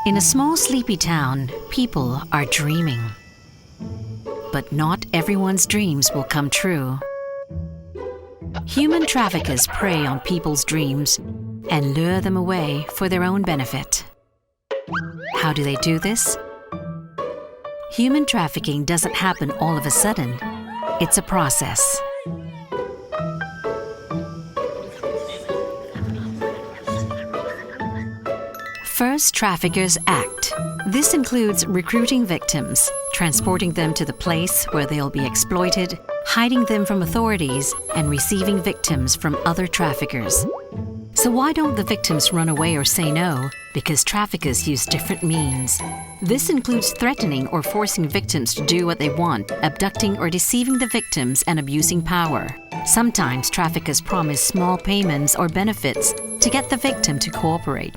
In a small sleepy town, people are dreaming. But not everyone's dreams will come true. Human traffickers prey on people's dreams and lure them away for their own benefit. How do they do this? Human trafficking doesn't happen all of a sudden. It's a process. First, traffickers act. This includes recruiting victims, transporting them to the place where they'll be exploited, hiding them from authorities, and receiving victims from other traffickers. So why don't the victims run away or say no? Because traffickers use different means. This includes threatening or forcing victims to do what they want, abducting or deceiving the victims, and abusing power. Sometimes traffickers promise small payments or benefits to get the victim to cooperate.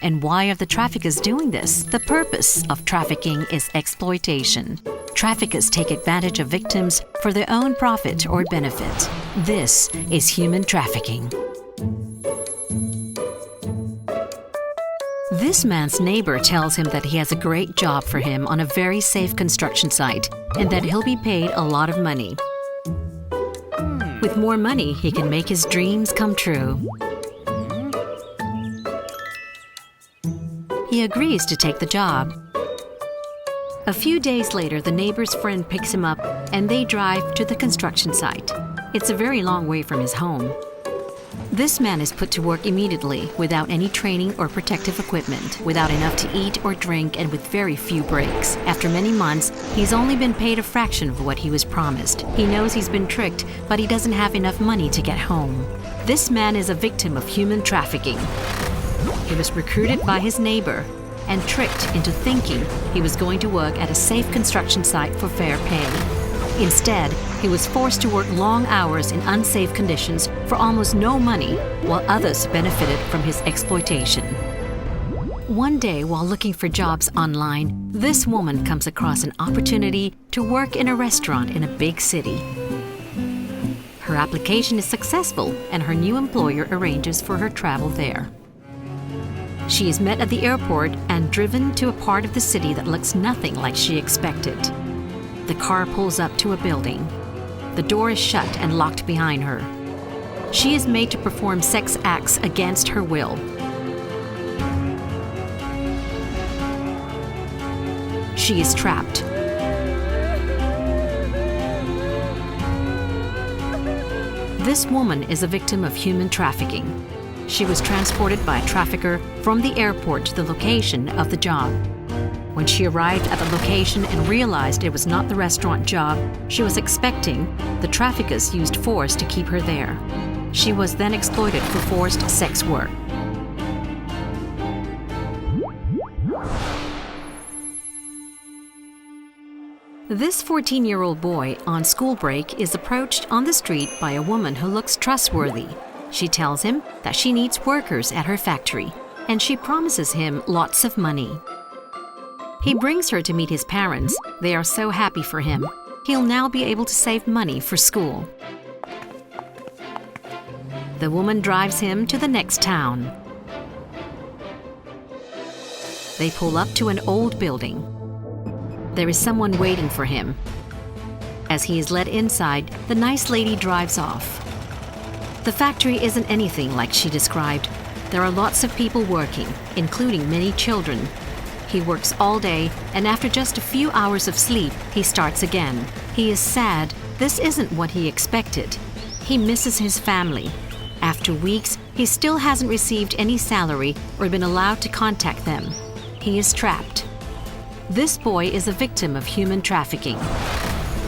And why are the traffickers doing this? The purpose of trafficking is exploitation. Traffickers take advantage of victims for their own profit or benefit. This is human trafficking. This man's neighbor tells him that he has a great job for him on a very safe construction site and that he'll be paid a lot of money. With more money, he can make his dreams come true. He agrees to take the job. A few days later, the neighbor's friend picks him up and they drive to the construction site. It's a very long way from his home. This man is put to work immediately without any training or protective equipment, without enough to eat or drink, and with very few breaks. After many months, he's only been paid a fraction of what he was promised. He knows he's been tricked, but he doesn't have enough money to get home. This man is a victim of human trafficking. He was recruited by his neighbor and tricked into thinking he was going to work at a safe construction site for fair pay. Instead, he was forced to work long hours in unsafe conditions for almost no money, while others benefited from his exploitation. One day, while looking for jobs online, this woman comes across an opportunity to work in a restaurant in a big city. Her application is successful, and her new employer arranges for her travel there. She is met at the airport and driven to a part of the city that looks nothing like she expected. The car pulls up to a building. The door is shut and locked behind her. She is made to perform sex acts against her will. She is trapped. This woman is a victim of human trafficking. She was transported by a trafficker from the airport to the location of the job. When she arrived at the location and realized it was not the restaurant job she was expecting, the traffickers used force to keep her there. She was then exploited for forced sex work. This 14-year-old boy on school break is approached on the street by a woman who looks trustworthy. She tells him that she needs workers at her factory, and she promises him lots of money. He brings her to meet his parents. They are so happy for him. He'll now be able to save money for school. The woman drives him to the next town. They pull up to an old building. There is someone waiting for him. As he is led inside, the nice lady drives off. The factory isn't anything like she described. There are lots of people working, including many children. He works all day, and after just a few hours of sleep, he starts again. He is sad. This isn't what he expected. He misses his family. After weeks, he still hasn't received any salary or been allowed to contact them. He is trapped. This boy is a victim of human trafficking.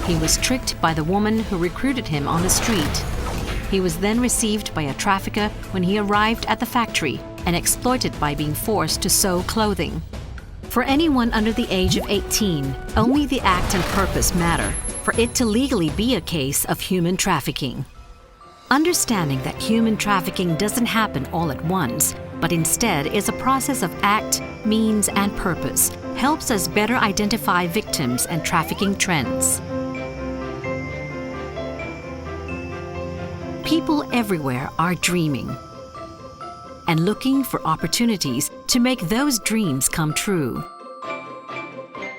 He was tricked by the woman who recruited him on the street. He was then received by a trafficker when he arrived at the factory and exploited by being forced to sew clothing. For anyone under the age of 18, only the act and purpose matter for it to legally be a case of human trafficking. Understanding that human trafficking doesn't happen all at once, but instead is a process of act, means, and purpose, helps us better identify victims and trafficking trends. People everywhere are dreaming. and looking for opportunities to make those dreams come true.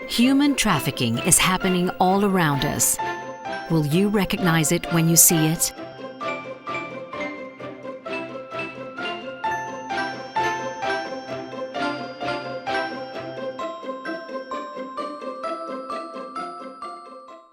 Human trafficking is happening all around us. Will you recognize it when you see it?